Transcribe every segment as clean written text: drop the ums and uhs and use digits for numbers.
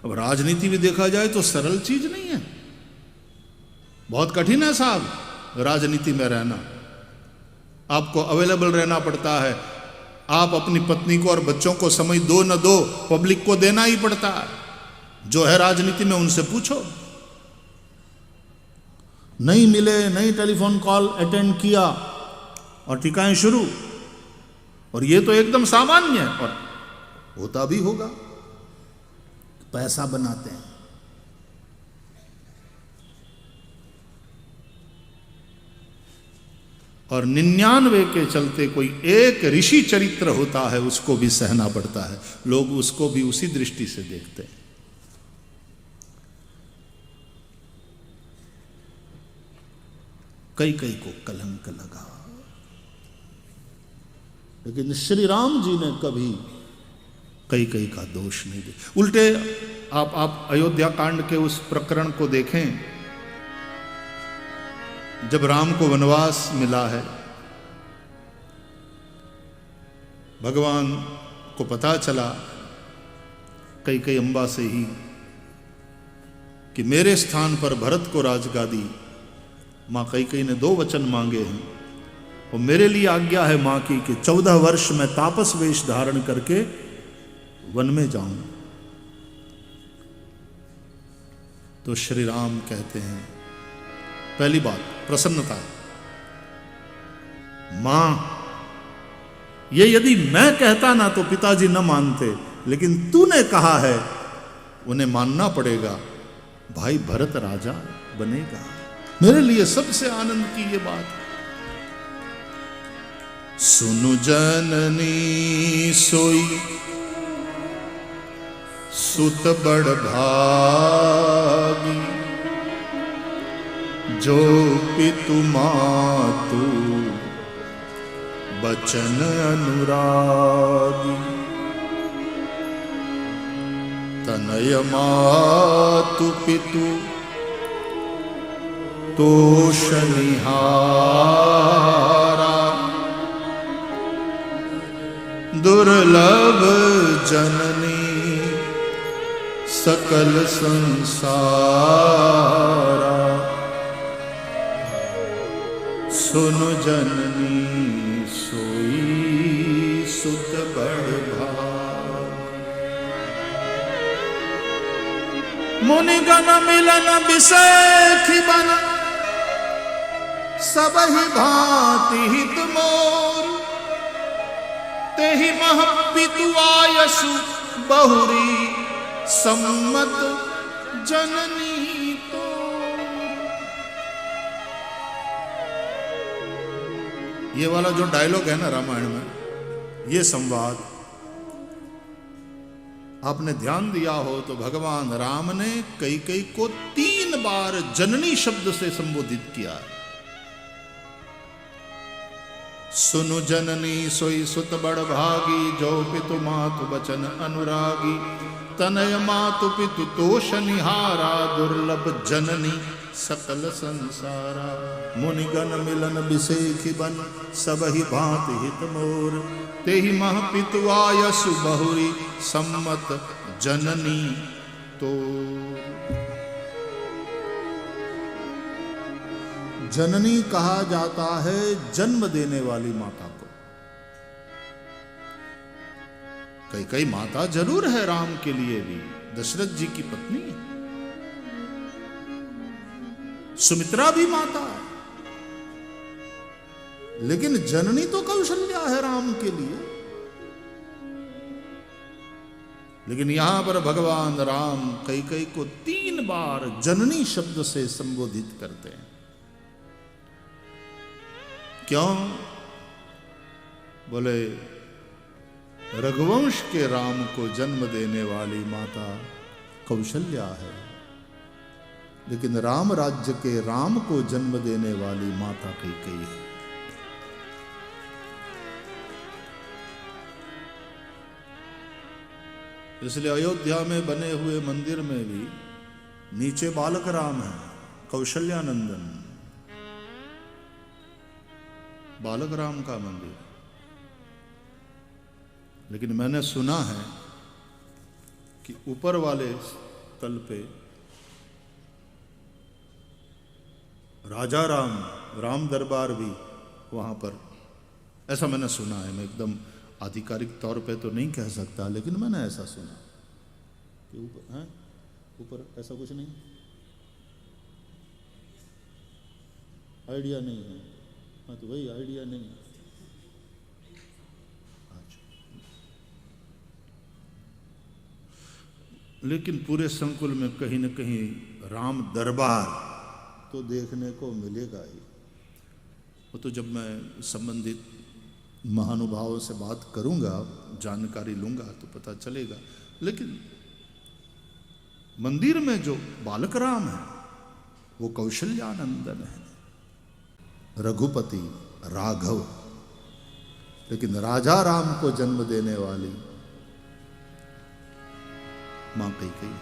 अब राजनीति भी देखा जाए तो सरल चीज नहीं है, बहुत कठिन है साहब राजनीति में रहना। आपको अवेलेबल रहना पड़ता है, आप अपनी पत्नी को और बच्चों को समय दो न दो, पब्लिक को देना ही पड़ता है। जो है राजनीति में उनसे पूछो, नहीं मिले, नहीं टेलीफोन कॉल अटेंड किया और टिकाएं शुरू। और ये तो एकदम सामान्य है और होता भी होगा, पैसा बनाते हैं। और 99 के चलते कोई एक ऋषि चरित्र होता है, उसको भी सहना पड़ता है। लोग उसको भी उसी दृष्टि से देखते हैं। कई कई को कलंक लगा, लेकिन श्री राम जी ने कभी कई कई का दोष नहीं दिया। उल्टे आप अयोध्या कांड के उस प्रकरण को देखें, जब राम को वनवास मिला है, भगवान को पता चला कई कई अम्बा से ही कि मेरे स्थान पर भरत को राजगादी, मां कई कई ने 2 वचन मांगे हैं और मेरे लिए आज्ञा है मां की कि 14 वर्ष मैं तापस वेश धारण करके वन में जाऊं। तो श्री राम कहते हैं, पहली बात प्रसन्नता, मां ये यदि मैं कहता ना तो पिताजी न मानते, लेकिन तूने कहा है, उन्हें मानना पड़ेगा। भाई भरत राजा बनेगा। मेरे लिए सबसे आनंद की ये बात है। सुनु जननी सोई सुत बड़ भागी, जो पितु मातु बचन अनुरागी। तनय मातु पितु तोष निहारा, दुर्लभ जननी सकल संसारा। सुनु जननी सोई सुत बड़ भाग, मुनिगण मिलन बिसखि बन, सबहि भांति हित मोर। तेहि मह पितु आयसु बहुरी, सम्मत जननी तो। ये वाला जो डायलॉग है ना रामायण में, ये संवाद आपने ध्यान दिया हो तो भगवान राम ने कैकेयी को 3 बार जननी शब्द से संबोधित किया है। सुनु जननी सोई सुत बड़ भागी, जो पितु मातु बचन अनुरागी। तनय मातु पितु तोष निहारा, दुर्लभ जननी सकल संसारा। मुनिगण मिलन बिसेखि बन, सबहि भांति हित मोर। तेहि मह पितु आयसु बहुरी, सम्मत जननी तो। जननी कहा जाता है जन्म देने वाली माता को। कैकेयी माता जरूर है राम के लिए भी, दशरथ जी की पत्नी है। सुमित्रा भी माता है, लेकिन जननी तो कौशल्या है राम के लिए। लेकिन यहां पर भगवान राम कैकेयी को 3 बार जननी शब्द से संबोधित करते हैं। क्यों? बोले रघुवंश के राम को जन्म देने वाली माता कौशल्या है, लेकिन राम राज्य के राम को जन्म देने वाली माता कैकेयी है। इसलिए अयोध्या में बने हुए मंदिर में भी नीचे बालक राम है, कौशल्या नंदन, बालक राम का मंदिर। लेकिन मैंने सुना है कि ऊपर वाले तल पे राजा राम दरबार भी वहाँ पर, ऐसा मैंने सुना है। मैं एकदम आधिकारिक तौर पे तो नहीं कह सकता, लेकिन मैंने ऐसा सुना कि ऊपर है, ऊपर ऐसा कुछ नहीं, आइडिया नहीं है। हाँ तो वही आइडिया नहीं है। लेकिन पूरे संकुल में कहीं न कहीं राम दरबार तो देखने को मिलेगा ही। वो तो जब मैं संबंधित महानुभावों से बात करूंगा, जानकारी लूंगा तो पता चलेगा। लेकिन मंदिर में जो बालक राम है वो कौशल्यानंदन है, रघुपति राघव। लेकिन राजा राम को जन्म देने वाली मां कैकेयी।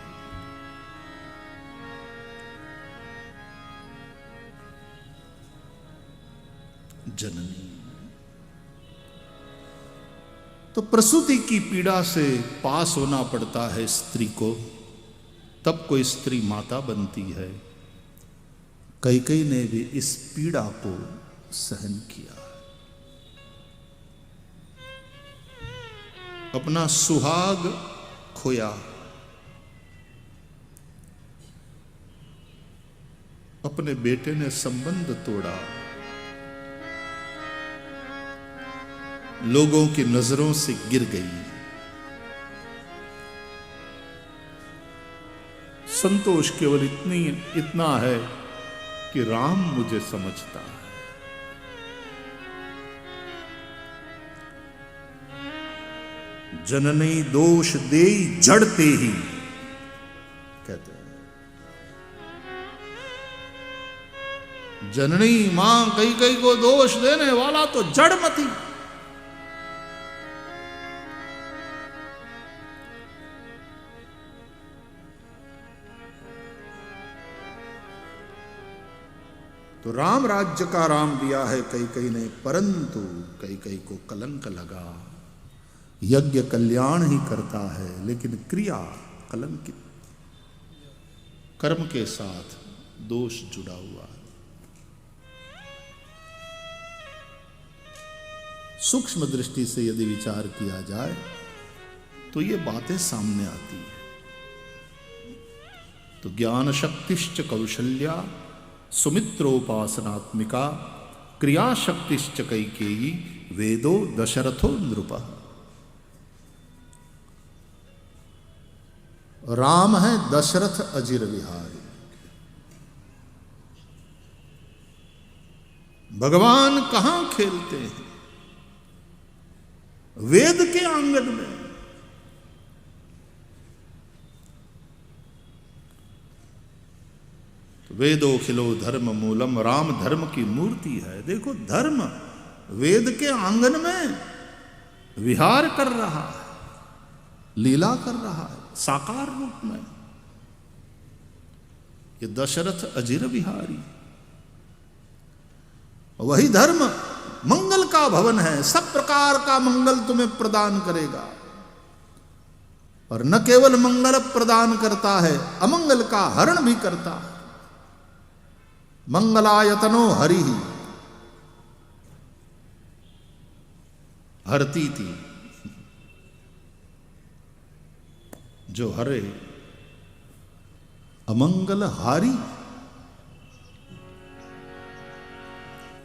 जननी। तो प्रसूति की पीड़ा से पास होना पड़ता है स्त्री को, तब कोई स्त्री माता बनती है। कैकेयी ने भी इस पीड़ा को सहन किया, अपना सुहाग खोया, अपने बेटे ने संबंध तोड़ा, लोगों की नजरों से गिर गई। संतोष केवल इतना है कि राम मुझे समझता है। जननी दोष देई जड़ते ही, कहते हैं जननी मां कैकेयी को दोष देने वाला तो जड़मती। तो राम राज्य का राम दिया है कैकेयी ने, परंतु कैकेयी को कलंक लगा। यज्ञ कल्याण ही करता है, लेकिन क्रिया कलंकित, कर्म के साथ दोष जुड़ा हुआ है। सूक्ष्म दृष्टि से यदि विचार किया जाए तो ये बातें सामने आती है। तो ज्ञान शक्तिश्च कौशल्या सुमित्रोपासनात्मिका क्रिया शक्तिश्च कैकेयी वेदो दशरथो नृपः। राम है दशरथ अजिर विहारी। भगवान कहां खेलते हैं? वेद के आंगन में। वेदोखिलो धर्म मूलम, राम धर्म की मूर्ति है। देखो धर्म वेद के आंगन में विहार कर रहा है, लीला कर रहा है साकार रूप में। ये दशरथ अजिर विहारी, वही धर्म मंगल का भवन है, सब प्रकार का मंगल तुम्हें प्रदान करेगा। और न केवल मंगल प्रदान करता है, अमंगल का हरण भी करता है। मंगलायतनो हरि ही हरती थी, जो हरे अमंगल हारी।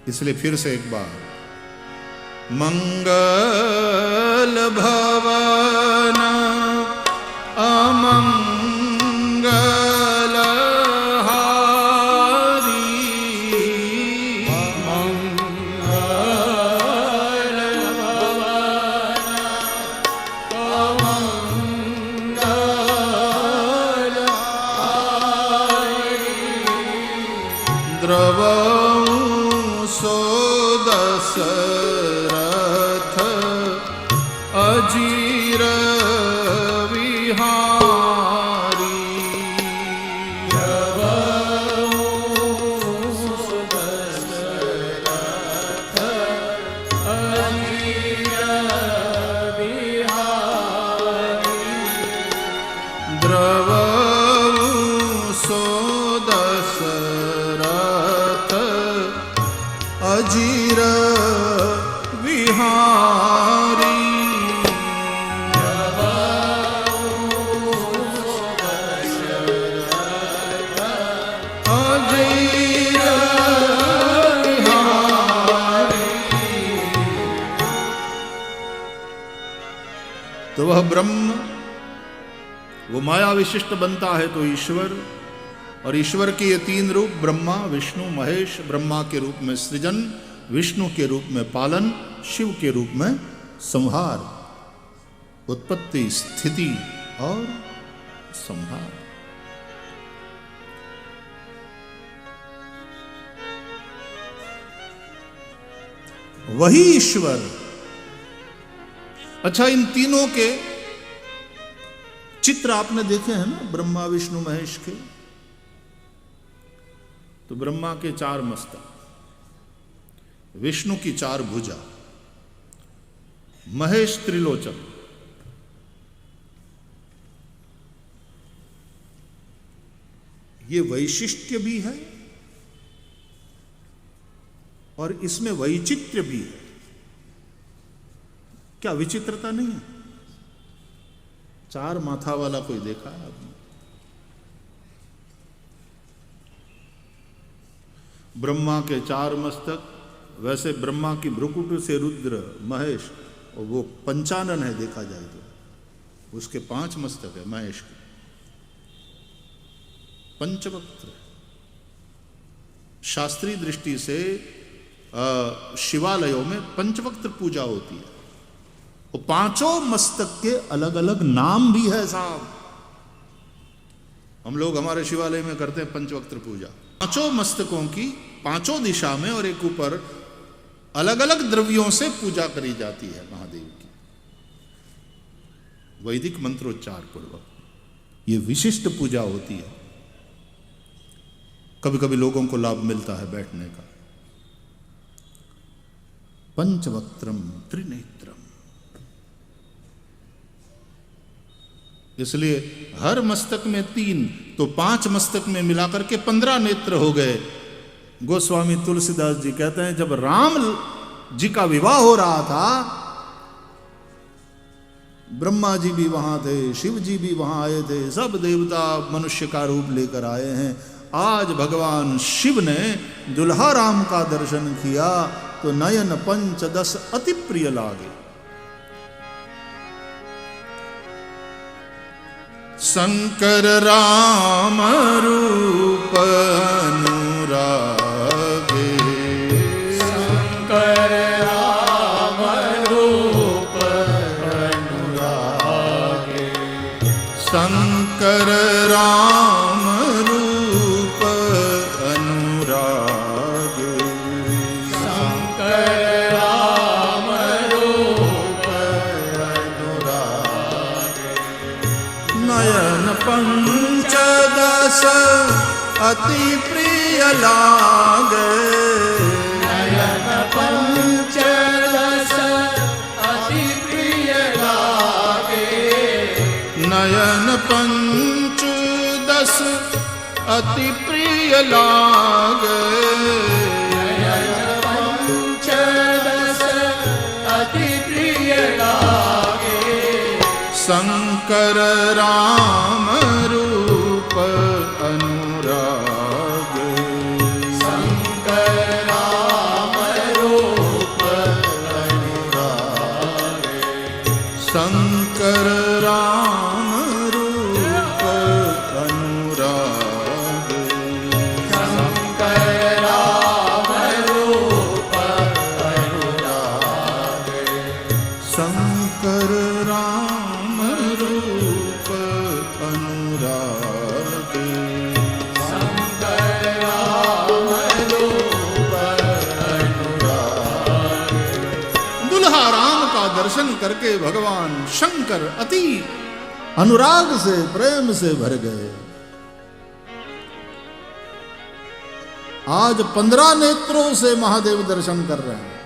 इसलिए फिर से एक बार, मंगल भवन अमंगल हारी, मंगल भवन अमंगल हारी। द्रवं सो दशरथ अजिर विहारी। द्रवं सो दशरथ अजिर विहारी। द्रवं अजीर विहारी। तो वह ब्रह्म, वो माया विशिष्ट बनता है तो ईश्वर, और ईश्वर के ये तीन रूप ब्रह्मा विष्णु महेश, ब्रह्मा के रूप में सृजन, विष्णु के रूप में पालन, शिव के रूप में संहार, उत्पत्ति स्थिति और संहार। वही ईश्वर। अच्छा, इन तीनों के चित्र आपने देखे हैं ना, ब्रह्मा विष्णु महेश के। तो ब्रह्मा के 4 मस्तक, विष्णु की 4 भुजा, महेश त्रिलोचन, ये वैशिष्ट्य भी है और इसमें वैचित्र्य भी है। क्या विचित्रता नहीं है? 4 माथा वाला कोई देखा है आपने? ब्रह्मा के 4 मस्तक, वैसे ब्रह्मा की भ्रुकुट से रुद्र महेश, और वो 55 है देखा जाए तो, उसके 5 मस्तक है महेश के, पंचवक्त्र। शास्त्रीय दृष्टि से शिवालयों में पंचवक्त्र पूजा होती है। वो 5 मस्तक के अलग अलग नाम भी है साहब। हम लोग हमारे शिवालय में करते हैं पंचवक्त्र पूजा। 5 मस्तकों की 5 दिशा में और एक ऊपर अलग अलग द्रव्यों से पूजा करी जाती है महादेव की, वैदिक मंत्रोच्चार पूर्वक। ये विशिष्ट पूजा होती है। कभी कभी लोगों को लाभ मिलता है बैठने का। पंचवक्त्रम त्रिनेत्रम, इसलिए हर मस्तक में 3 तो 5 मस्तक में मिलाकर के 15 नेत्र हो गए। गोस्वामी तुलसीदास जी कहते हैं, जब राम जी का विवाह हो रहा था, ब्रह्मा जी भी वहां थे, शिव जी भी वहां आए थे, सब देवता मनुष्य का रूप लेकर आए हैं। आज भगवान शिव ने दुल्हा राम का दर्शन किया तो नयन 5-10 अति प्रिय लागे। शंकर राम रूप अनुरागे, शंकर राम रूप अनुरागे, शंकर राम रूप अनुरागे, शंकर राम रूप अनुरागे, नयन 5-10 अति प्रिय लागे, नयन 5-10 अति प्रिय लागे, नयन 5-10 अति प्रिय लागे, नयन 5-10 अति प्रिय लागे, शंकर राम रूप अनुरागे, शंकर राम रूप अनुरागे, शंकर राम रूप अनुरागे, शंकर राम रूप अनुरागे, शंकर राम रूप अनुरागे, शंकर राम रूप अनुरागे। दुल्हा राम का दर्शन करके भगवान शंकर अति अनुराग से, प्रेम से भर गए। आज 15 नेत्रों से महादेव दर्शन कर रहे हैं।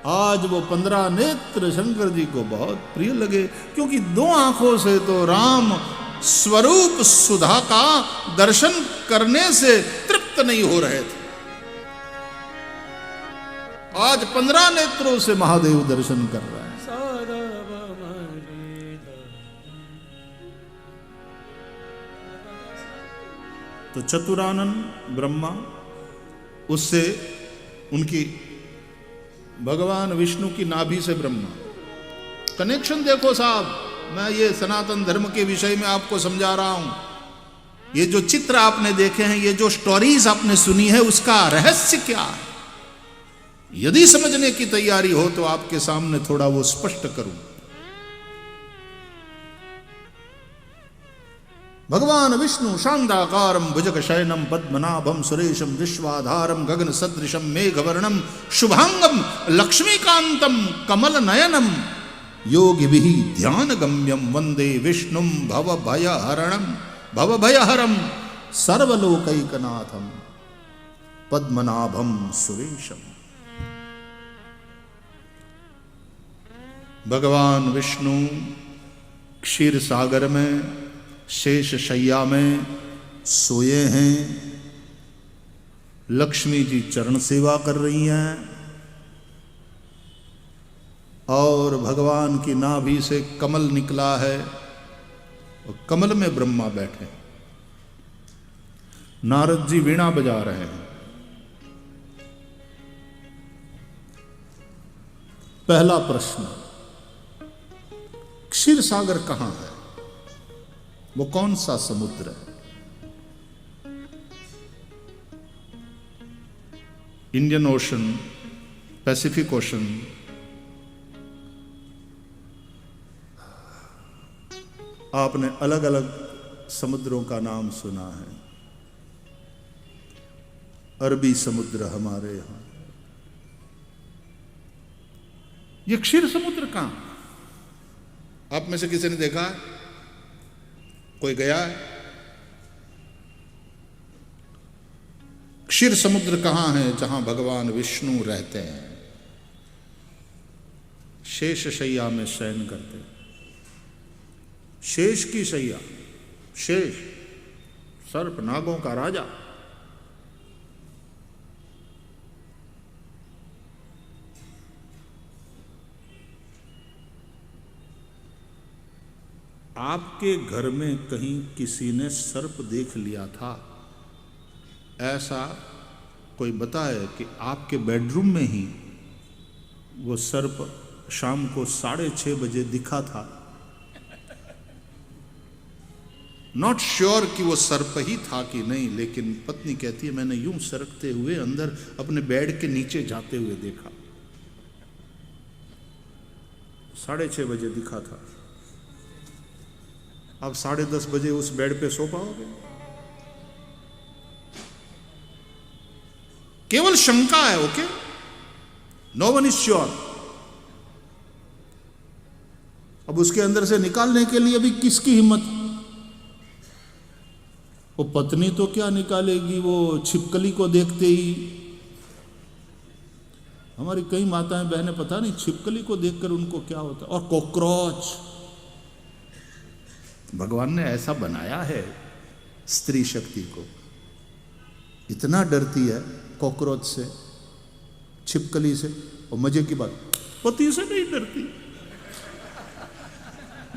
आज वो 15 नेत्र शंकर जी को बहुत प्रिय लगे, क्योंकि 2 आंखों से तो राम स्वरूप सुधा का दर्शन करने से तृप्त नहीं हो रहे थे। आज 15 नेत्रों से महादेव दर्शन कर रहा है। तो चतुरानन ब्रह्मा, उससे उनकी भगवान विष्णु की नाभि से ब्रह्मा। कनेक्शन देखो साहब, मैं ये सनातन धर्म के विषय में आपको समझा रहा हूं। ये जो चित्र आपने देखे हैं, ये जो स्टोरीज आपने सुनी है, उसका रहस्य क्या है? यदि समझने की तैयारी हो तो आपके सामने थोड़ा वो स्पष्ट करूं। भगवान विष्णु शांताकारं भुजगशयनं पद्मनाभं सुरेशं विश्वाधारं गगन सदृशं मेघवर्णं शुभांगं लक्ष्मीकांतं कमलनयनं योगिभिः ध्यानगम्यं वंदे विष्णुं भवभयहरं सर्वलोकैकनाथं पद्मनाभं सुरेशं। भगवान विष्णु क्षीर सागर में शेष शैया में सोए हैं। लक्ष्मी जी चरण सेवा कर रही हैं और भगवान की नाभि से कमल निकला है और कमल में ब्रह्मा बैठे। नारद जी वीणा बजा रहे हैं। पहला प्रश्न, क्षीर सागर कहां है? वो कौन सा समुद्र है? इंडियन ओशन, पैसिफिक ओशन, आपने अलग अलग समुद्रों का नाम सुना है। अरबी समुद्र हमारे यहां, ये क्षीर समुद्र कहां? आप में से किसी ने देखा है? कोई गया है? क्षीर समुद्र कहां है जहां भगवान विष्णु रहते हैं, शेष शैया में शयन करते हैं। शेष की शैया, शेष सर्प नागों का राजा। आपके घर में कहीं किसी ने सर्प देख लिया था? ऐसा कोई बताए कि आपके बेडरूम में ही वो सर्प शाम को 6:30 बजे दिखा था? नॉट श्योर कि वो सर्प ही था कि नहीं, लेकिन पत्नी कहती है मैंने यूं सरकते हुए अंदर अपने बेड के नीचे जाते हुए देखा। 6:30 बजे दिखा था। अब 10:30 बजे उस बेड पे सो पाओगे? केवल शंका है, okay? No one is sure. अब उसके अंदर से निकालने के लिए भी किसकी हिम्मत? वो पत्नी तो क्या निकालेगी, वो छिपकली को देखते ही। हमारी कई माताएं बहनें पता नहीं छिपकली को देखकर उनको क्या होता है। और कॉकरोच, भगवान ने ऐसा बनाया है स्त्री शक्ति को, इतना डरती है कॉकरोच से, छिपकली से। और मजे की बात, पति से नहीं डरती,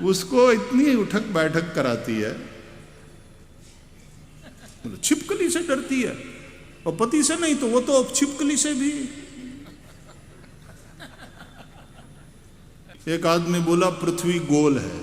उसको इतनी उठक बैठक कराती है। छिपकली से डरती है और पति से नहीं, तो वो तो छिपकली से भी। एक आदमी बोला पृथ्वी गोल है।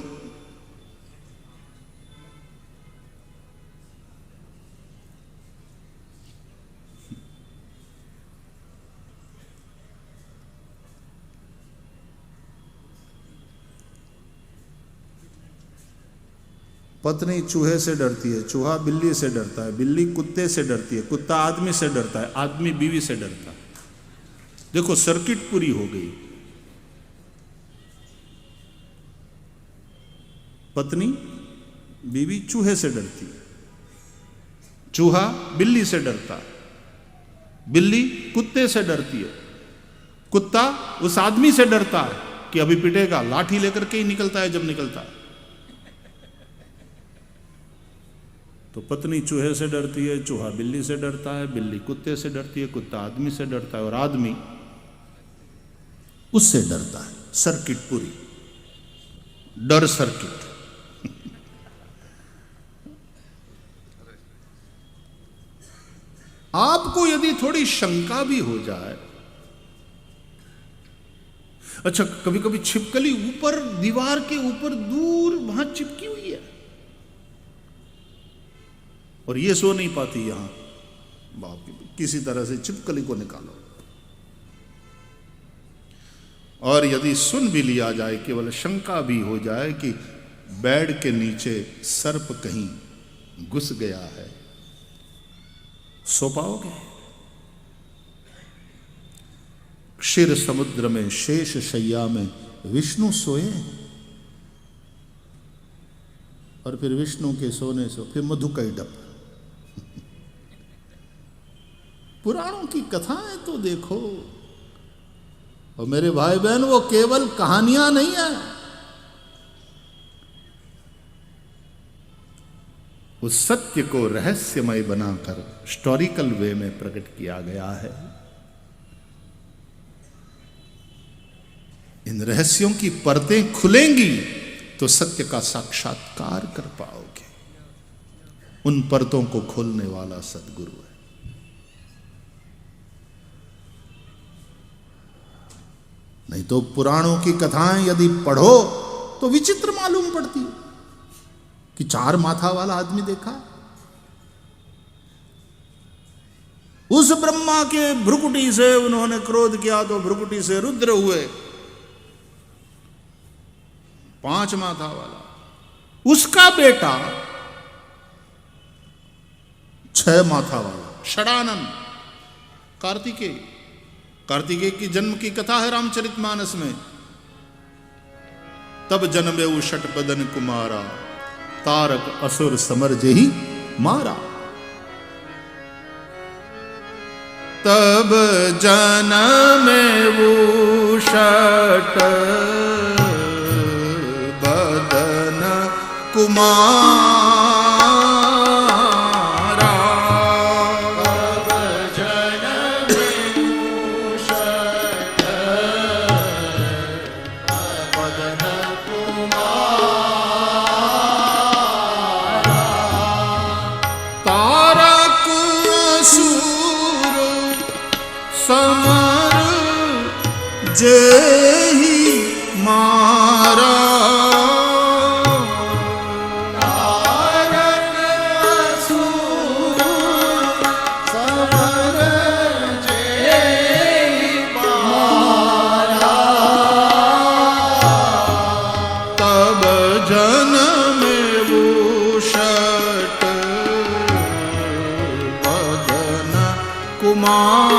पत्नी चूहे से डरती है, चूहा बिल्ली से डरता है, बिल्ली कुत्ते से डरती है, कुत्ता आदमी से डरता है, आदमी बीवी से डरता है। देखो सर्किट पूरी हो गई। पत्नी बीवी चूहे से डरती है, चूहा बिल्ली से डरता है, बिल्ली कुत्ते से डरती है, कुत्ता उस आदमी से डरता है कि अभी पिटेगा, लाठी लेकर के ही निकलता है जब निकलता है। तो पत्नी चूहे से डरती है, चूहा बिल्ली से डरता है, बिल्ली कुत्ते से डरती है, कुत्ता आदमी से डरता है, और आदमी उससे डरता है। सर्किट पूरी, डर सर्किट। आपको यदि थोड़ी शंका भी हो जाए, अच्छा कभी कभी छिपकली ऊपर दीवार के ऊपर दूर वहां चिपकी हुई है और ये सो नहीं पाती, यहां बाप रे, किसी तरह से छिपकली को निकालो। और यदि सुन भी लिया जाए, केवल शंका भी हो जाए कि बेड के नीचे सर्प कहीं घुस गया है, सो पाओगे? क्षीर समुद्र में शेष शैया में विष्णु सोए और फिर विष्णु के सोने से फिर मधु कई डप। पुराणों की कथाएं तो देखो, और मेरे भाई बहन वो केवल कहानियां नहीं है, उस सत्य को रहस्यमय बनाकर हिस्टोरिकल वे में प्रकट किया गया है। इन रहस्यों की परतें खुलेंगी तो सत्य का साक्षात्कार कर पाओगे। उन परतों को खोलने वाला सद्गुरु है। नहीं तो पुराणों की कथाएं यदि पढ़ो तो विचित्र मालूम पड़ती है कि 4 माथा वाला आदमी देखा, उस ब्रह्मा के भ्रुकुटी से उन्होंने क्रोध किया तो भ्रुकुटी से रुद्र हुए, 5 माथा वाला। उसका बेटा 6 माथा वाला षडानन, कार्तिकेय की जन्म की कथा है रामचरितमानस में। तब जन्मे उ षटपदन कुमारा, तारक असुर समर जेहि मारा। तब जन्मे उ षट बदन कुमारा। जेहि मारा। तारक असुर समर जेहि मारा। तब जन्मे उ षट बदन कुमार।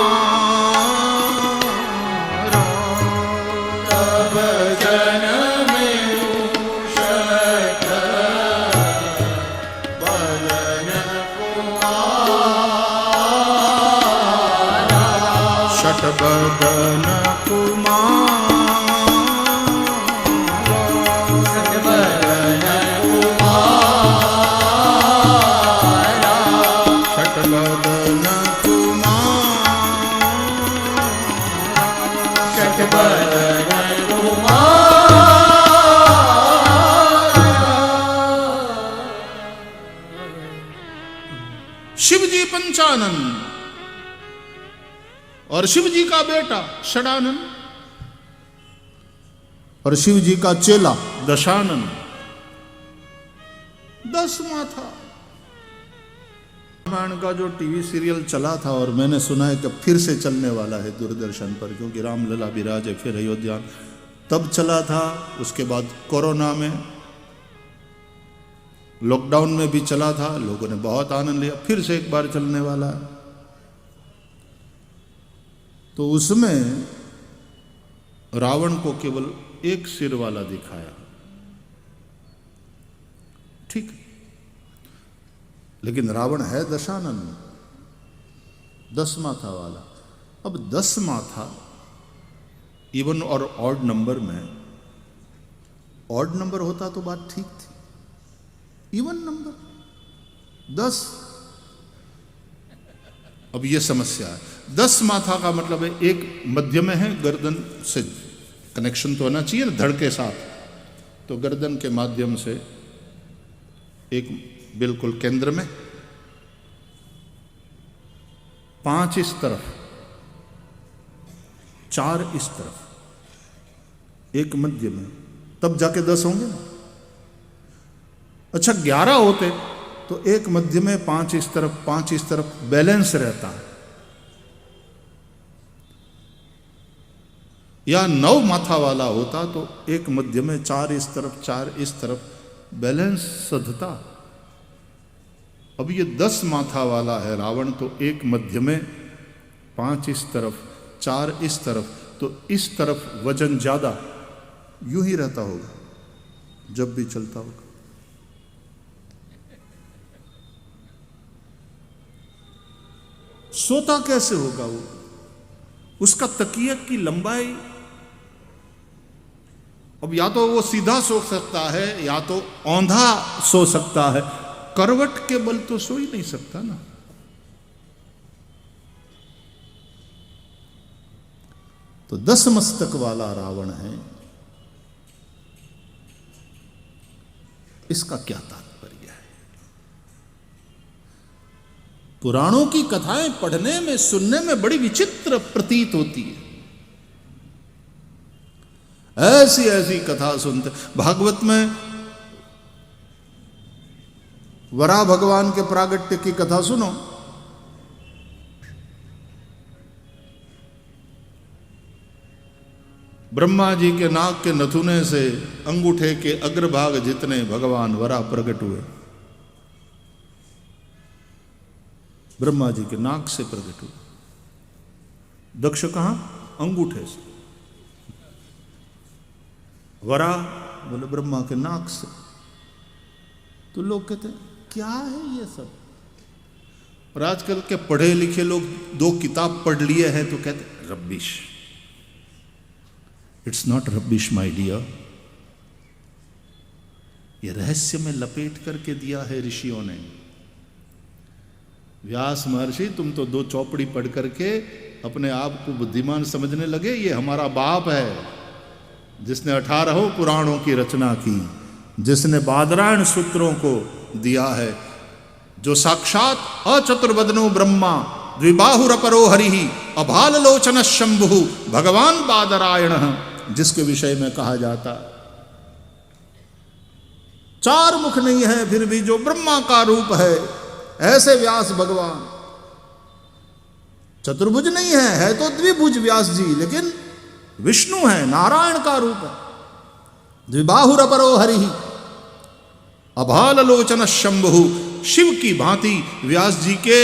बदन कुमार, बदन कुमार, छठ बदन कुमार, छठ बदन कुमार। शिव जी पंचानन और शिव जी का बेटा षडानन और शिव जी का चेला दशानन, 10 माथा। रामायण का जो टीवी सीरियल चला था और मैंने सुना है कि फिर से चलने वाला है दूरदर्शन पर, क्योंकि रामलला विराजे फिर अयोध्या, तब चला था। उसके बाद कोरोना में, लॉकडाउन में भी चला था, लोगों ने बहुत आनंद लिया। फिर से एक बार चलने वाला है। तो उसमें रावण को केवल एक सिर वाला दिखाया, ठीक, लेकिन रावण है दशानन, 10 माथा वाला। अब 10 माथा इवन और ऑड नंबर में, ऑड नंबर होता तो बात ठीक थी, इवन नंबर 10। अब ये समस्या है। 10 माथा का मतलब है एक मध्य में है, गर्दन से कनेक्शन तो होना चाहिए ना धड़ के साथ। तो गर्दन के माध्यम से एक बिल्कुल केंद्र में, 5 इस तरफ, 4 इस तरफ, एक मध्य में, तब जाके 10 होंगे ना। अच्छा 11 होते तो एक मध्य में, 5 इस तरफ, 5 इस तरफ, बैलेंस रहता है। या 9 माथा वाला होता तो एक मध्य में, 4 इस तरफ, 4 इस तरफ, बैलेंस सधता। अब ये 10 माथा वाला है रावण, तो एक मध्य में, 5 इस तरफ, 4 इस तरफ, तो इस तरफ वजन ज्यादा, यूं ही रहता होगा जब भी चलता होगा। सोता कैसे होगा वो? उसका तकिए की लंबाई, अब या तो वो सीधा सो सकता है या तो औंधा सो सकता है, करवट के बल तो सो ही नहीं सकता ना। तो 10 मस्तक वाला रावण है, इसका क्या तात्पर्य है? पुराणों की कथाएं पढ़ने में, सुनने में बड़ी विचित्र प्रतीत होती है। ऐसी ऐसी कथा सुनते। भागवत में वराह भगवान के प्रागट्य की कथा सुनो। ब्रह्मा जी के नाक के नथुने से अंगूठे के अग्रभाग जितने भगवान वराह प्रकट हुए, ब्रह्मा जी के नाक से प्रकट हुए। दक्ष कहां? अंगूठे से। वराह बोले ब्रह्मा के नाक से। तो लोग कहते हैं क्या है ये सब? और आजकल के पढ़े लिखे लोग 2 किताब पढ़ लिए हैं तो कहते हैं रब्बिश। इट्स नॉट रब्बिश माय डियर, ये रहस्य में लपेट करके दिया है ऋषियों ने। व्यास महर्षि तुम तो 2 चौपड़ी पढ़ करके अपने आप को बुद्धिमान समझने लगे। ये हमारा बाप है जिसने 18 पुराणों की रचना की, जिसने बादरायण सूत्रों को दिया है, जो साक्षात अचतुर्वदनो ब्रह्मा द्विबाहुरपरो हरिः अभाल लोचन शंभु भगवान बादरायण, जिसके विषय में कहा जाता 4 मुख नहीं है फिर भी जो ब्रह्मा का रूप है, ऐसे व्यास भगवान। चतुर्भुज नहीं है तो द्विभुज व्यास जी, लेकिन विष्णु है, नारायण का रूप है। द्विबाहुरपरो हरिः अभाल लोचन शंभु, शिव की भांति व्यास जी के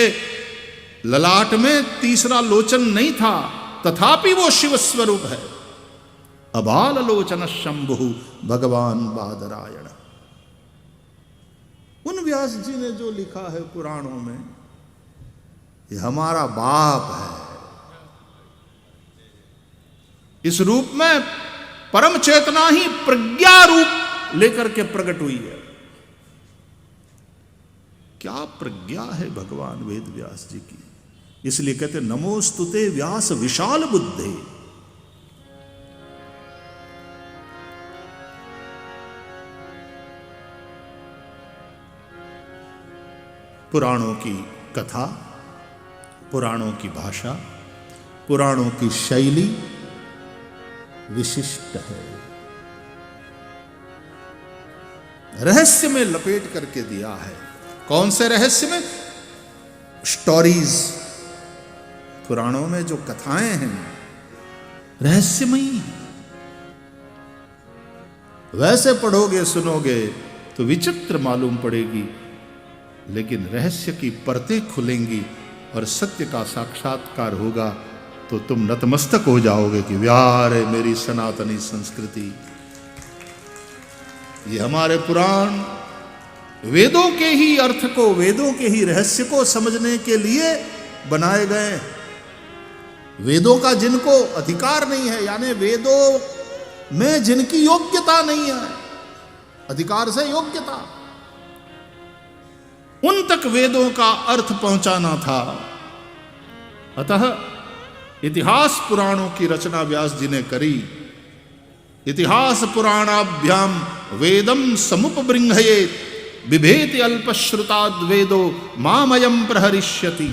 ललाट में तीसरा लोचन नहीं था, तथापि वो शिव स्वरूप है। अभाल लोचन शंभु भगवान बादरायण। उन व्यास जी ने जो लिखा है पुराणों में, ये हमारा बाप है। इस रूप में परम चेतना ही प्रज्ञा रूप लेकर के प्रकट हुई है। क्या प्रज्ञा है भगवान वेद व्यास जी की। इसलिए कहते नमोस्तुते व्यास विशाल बुद्धे। पुराणों की कथा, पुराणों की भाषा, पुराणों की शैली विशिष्ट है, रहस्य में लपेट करके दिया है। कौन से रहस्य में? स्टोरीज, पुराणों में जो कथाएं हैं रहस्यमयी। वैसे पढ़ोगे सुनोगे तो विचित्र मालूम पड़ेगी, लेकिन रहस्य की परतें खुलेंगी और सत्य का साक्षात्कार होगा तो तुम नतमस्तक हो जाओगे कि यार मेरी सनातनी संस्कृति, ये हमारे पुराण वेदों के ही अर्थ को, वेदों के ही रहस्य को समझने के लिए बनाए गए। वेदों का जिनको अधिकार नहीं है, यानी वेदों में जिनकी योग्यता नहीं है, अधिकार से योग्यता, उन तक वेदों का अर्थ पहुंचाना था। अतः इतिहास पुराणों की रचना व्यास जी ने करी इतिहास पुराणाभ्याम वेदम समुपबृंहयेत बिभेति अल्पश्रुताद्वेदो मामयम प्रहरिष्यति।